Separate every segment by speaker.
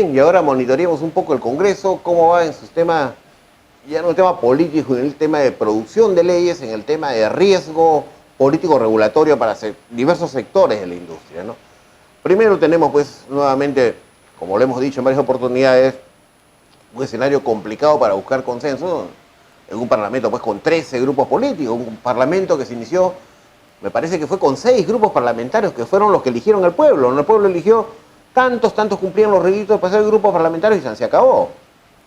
Speaker 1: Bien, y ahora monitoreamos un poco el Congreso, cómo va en sus temas, ya no el tema político, en el tema de producción de leyes, en el tema de riesgo político regulatorio para diversos sectores de la industria, ¿no? Primero tenemos, pues, nuevamente, como lo hemos dicho en varias oportunidades, un escenario complicado para buscar consenso en un parlamento, pues, con 13 grupos políticos, un parlamento que se inició, me parece que fue con 6 grupos parlamentarios que fueron los que eligieron al pueblo, ¿no? El pueblo eligió tantos cumplían los requisitos para ser grupos parlamentarios y se acabó.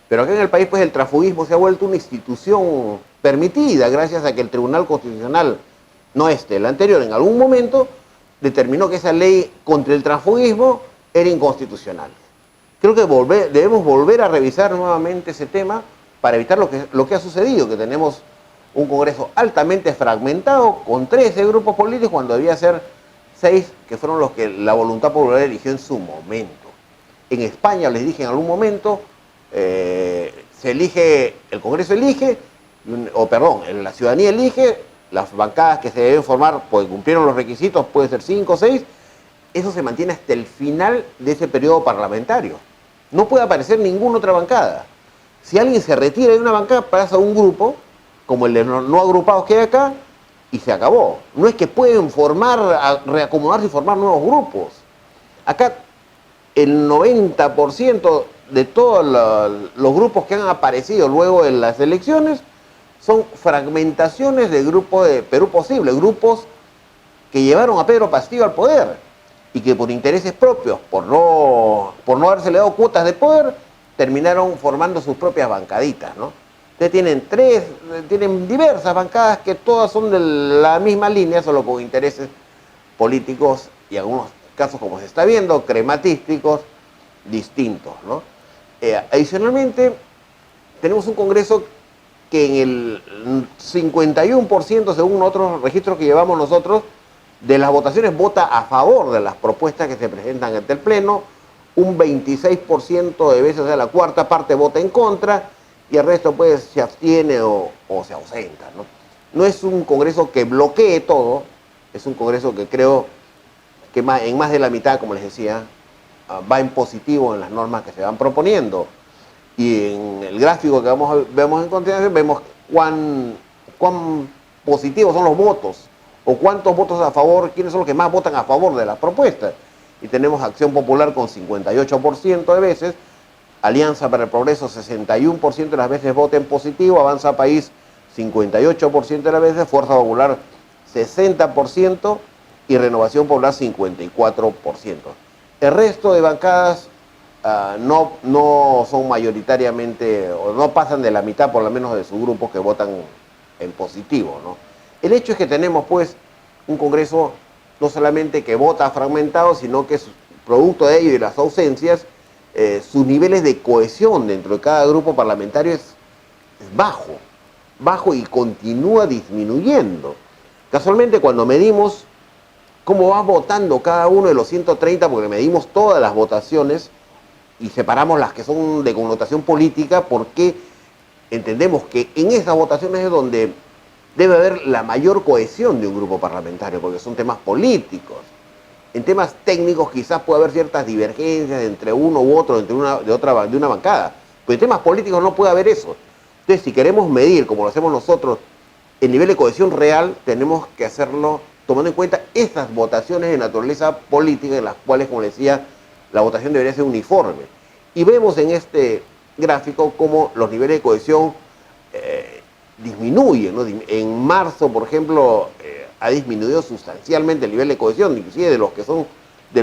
Speaker 1: Pero acá en el país, pues, el transfugismo se ha vuelto una institución permitida gracias a que el Tribunal Constitucional, no el anterior, en algún momento determinó que esa ley contra el transfugismo era inconstitucional. Creo que debemos volver a revisar nuevamente ese tema para evitar lo que ha sucedido, que tenemos un Congreso altamente fragmentado con 13 grupos políticos cuando debía ser 6, que fueron los que la voluntad popular eligió en su momento. En España, les dije en algún momento, el Congreso elige, la ciudadanía elige, las bancadas que se deben formar, pues cumplieron los requisitos, puede ser 5 o 6, eso se mantiene hasta el final de ese periodo parlamentario. No puede aparecer ninguna otra bancada. Si alguien se retira de una bancada, pasa a un grupo, como el de no agrupados que hay acá, y se acabó. No es que pueden reacomodarse y formar nuevos grupos. Acá el 90% de todos los grupos que han aparecido luego de las elecciones son fragmentaciones de grupos de Perú Posible, grupos que llevaron a Pedro Castillo al poder y que por intereses propios, por no haberse dado cuotas de poder, terminaron formando sus propias bancaditas, ¿no? Ustedes tienen diversas bancadas que todas son de la misma línea, solo con intereses políticos y en algunos casos, como se está viendo, crematísticos distintos, ¿no? Adicionalmente, tenemos un Congreso que en el 51%, según otros registros que llevamos nosotros, de las votaciones vota a favor de las propuestas que se presentan ante el Pleno, un 26% de veces, o sea, la cuarta parte vota en contra, y el resto, pues, se abstiene o se ausenta, ¿no? No es un Congreso que bloquee todo, es un Congreso que creo que en más de la mitad, como les decía, va en positivo en las normas que se van proponiendo. Y en el gráfico que vemos en continuación, vemos cuán positivos son los votos, o cuántos votos a favor, quiénes son los que más votan a favor de las propuestas. Y tenemos Acción Popular con 58% de veces, Alianza para el Progreso 61% de las veces vota en positivo, Avanza País 58% de las veces, Fuerza Popular 60% y Renovación Popular 54%. El resto de bancadas no son mayoritariamente, o no pasan de la mitad por lo menos de sus grupos que votan en positivo, ¿no? El hecho es que tenemos, pues, un Congreso no solamente que vota fragmentado, sino que es producto de ello y las ausencias, sus niveles de cohesión dentro de cada grupo parlamentario es bajo y continúa disminuyendo. Casualmente, cuando medimos cómo va votando cada uno de los 130, porque medimos todas las votaciones y separamos las que son de connotación política, porque entendemos que en esas votaciones es donde debe haber la mayor cohesión de un grupo parlamentario, porque son temas políticos. En temas técnicos quizás puede haber ciertas divergencias entre uno u otro, de una bancada, pero en temas políticos no puede haber eso. Entonces, si queremos medir, como lo hacemos nosotros, el nivel de cohesión real, tenemos que hacerlo tomando en cuenta esas votaciones de naturaleza política, en las cuales, como les decía, la votación debería ser uniforme. Y vemos en este gráfico cómo los niveles de cohesión disminuyen, ¿no? En marzo, por ejemplo, ha disminuido sustancialmente el nivel de cohesión, inclusive de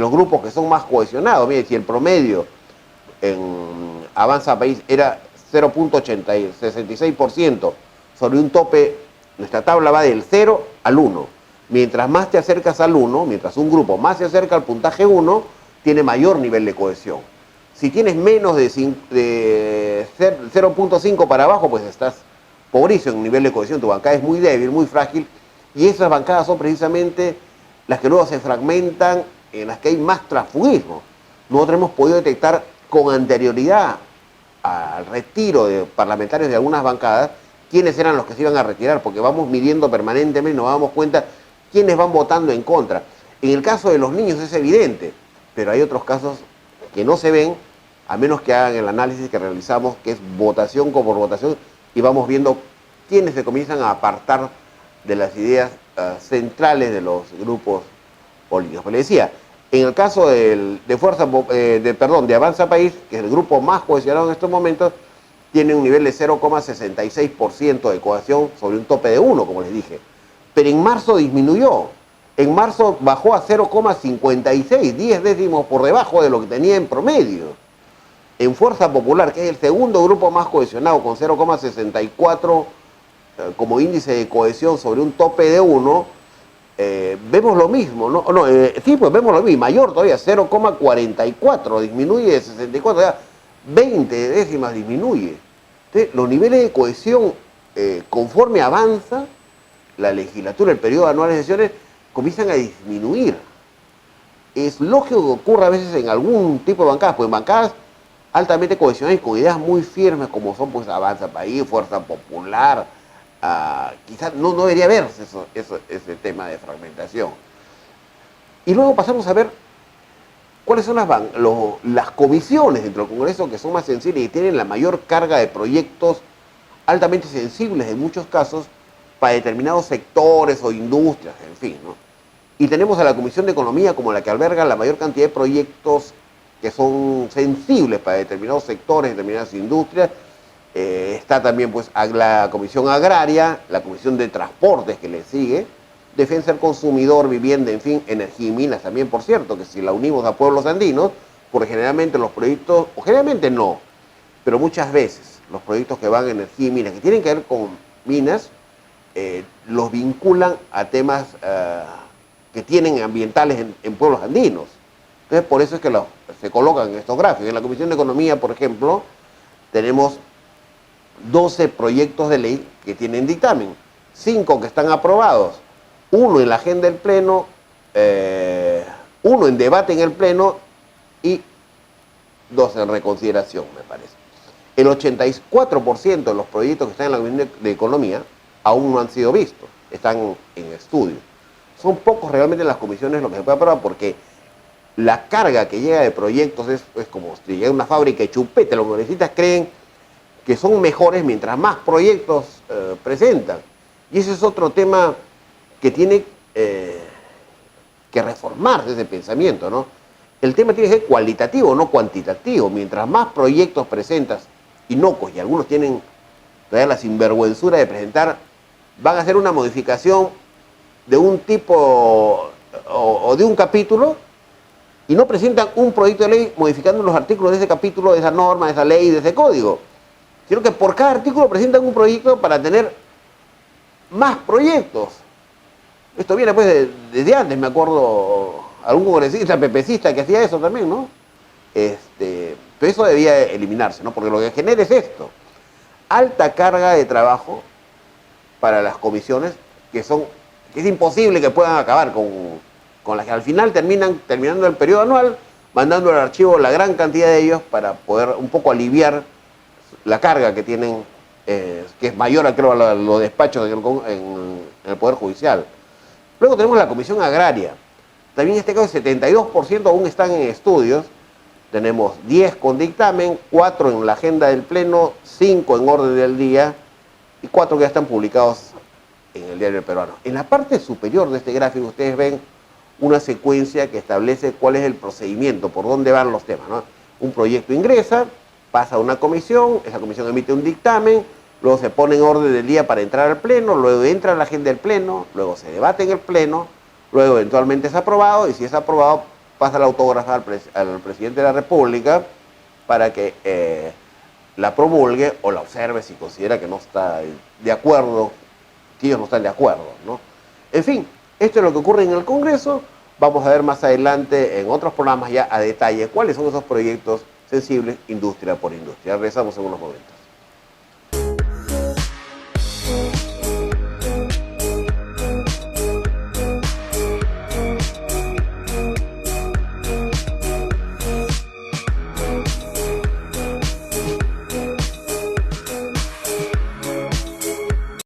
Speaker 1: los grupos que son más cohesionados. Mire, si el promedio en Avanza País era 0.66% sobre un tope, nuestra tabla va del 0 al 1. Mientras más te acercas al 1, mientras un grupo más se acerca al puntaje 1, tiene mayor nivel de cohesión. Si tienes menos de 0.5 para abajo, pues estás pobreza en nivel de cohesión, tu bancada es muy débil, muy frágil, y esas bancadas son precisamente las que luego se fragmentan, en las que hay más transfugismo. Nosotros hemos podido detectar con anterioridad al retiro de parlamentarios de algunas bancadas quiénes eran los que se iban a retirar, porque vamos midiendo permanentemente y nos damos cuenta quiénes van votando en contra. En el caso de los niños es evidente, pero hay otros casos que no se ven a menos que hagan el análisis que realizamos, que es votación por votación, y vamos viendo quiénes se comienzan a apartar de las ideas centrales de los grupos políticos. Pero le decía, en el caso de Avanza País, que es el grupo más cohesionado en estos momentos, tiene un nivel de 0,66% de cohesión sobre un tope de 1, como les dije. Pero en marzo disminuyó. En marzo bajó a 0,56, 10 décimos por debajo de lo que tenía en promedio. En Fuerza Popular, que es el segundo grupo más cohesionado, con 0,64 como índice de cohesión sobre un tope de 1, vemos lo mismo, ¿no? Sí, pues vemos lo mismo, mayor todavía, 0,44, disminuye de 64, ya 20 décimas disminuye. Entonces, los niveles de cohesión, conforme avanza la legislatura, el periodo anual de sesiones, comienzan a disminuir. Es lógico que ocurra a veces en algún tipo de bancadas, pues en bancadas altamente cohesionadas y con ideas muy firmes como son pues Avanza País, Fuerza Popular, quizás no debería verse ese tema de fragmentación. Y luego pasamos a ver cuáles son las comisiones dentro del Congreso que son más sensibles y tienen la mayor carga de proyectos altamente sensibles en muchos casos para determinados sectores o industrias, en fin, ¿no? Y tenemos a la Comisión de Economía como la que alberga la mayor cantidad de proyectos que son sensibles para determinados sectores, determinadas industrias. Está también pues la Comisión Agraria, la Comisión de Transportes que le sigue, Defensa del Consumidor, Vivienda, en fin, Energía y Minas también, por cierto, que si la unimos a pueblos andinos, porque generalmente los proyectos, o generalmente no, pero muchas veces los proyectos que van a Energía y Minas, que tienen que ver con minas, los vinculan a temas que tienen ambientales en pueblos andinos. Entonces, por eso es que se colocan en estos gráficos. En la Comisión de Economía, por ejemplo, tenemos 12 proyectos de ley que tienen dictamen, 5 que están aprobados, 1 en la agenda del Pleno, 1 en debate en el Pleno y 2 en reconsideración, me parece. El 84% de los proyectos que están en la Comisión de Economía aún no han sido vistos, están en estudio. Son pocos realmente las comisiones lo que se puede aprobar porque la carga que llega de proyectos es como si llega a una fábrica de chupete. Los congresistas creen que son mejores mientras más proyectos presentan. Y ese es otro tema que tiene que reformarse ese pensamiento, ¿no? El tema tiene que ser cualitativo, no cuantitativo. Mientras más proyectos presentas, inocuos, y algunos tienen todavía la sinvergüenzura de presentar, van a hacer una modificación de un tipo o de un capítulo, y no presentan un proyecto de ley modificando los artículos de ese capítulo, de esa norma, de esa ley, de ese código, sino que por cada artículo presentan un proyecto para tener más proyectos. Esto viene pues desde antes, me acuerdo, algún congresista pepecista que hacía eso también, ¿no? Pero eso debía eliminarse, ¿no? Porque lo que genera es esto, alta carga de trabajo para las comisiones que es imposible que puedan acabar con las que al final terminando el periodo anual, mandando al archivo la gran cantidad de ellos para poder un poco aliviar la carga que tienen, que es mayor, creo, a los despachos en el Poder Judicial. Luego tenemos la Comisión Agraria. También en este caso el 72% aún están en estudios. Tenemos 10 con dictamen, 4 en la agenda del Pleno, 5 en orden del día y 4 que ya están publicados en el Diario Peruano. En la parte superior de este gráfico ustedes ven una secuencia que establece cuál es el procedimiento, por dónde van los temas, ¿no? Un proyecto ingresa, pasa a una comisión, esa comisión emite un dictamen, luego se pone en orden del día para entrar al Pleno, luego entra a la agenda del Pleno, luego se debate en el Pleno, luego eventualmente es aprobado, y si es aprobado pasa la autógrafa al presidente de la República para que la promulgue o la observe si considera que no está de acuerdo, que ellos no están de acuerdo, ¿no? En fin, esto es lo que ocurre en el Congreso. Vamos a ver más adelante en otros programas ya a detalle cuáles son esos proyectos sensibles, industria por industria. Regresamos en unos momentos.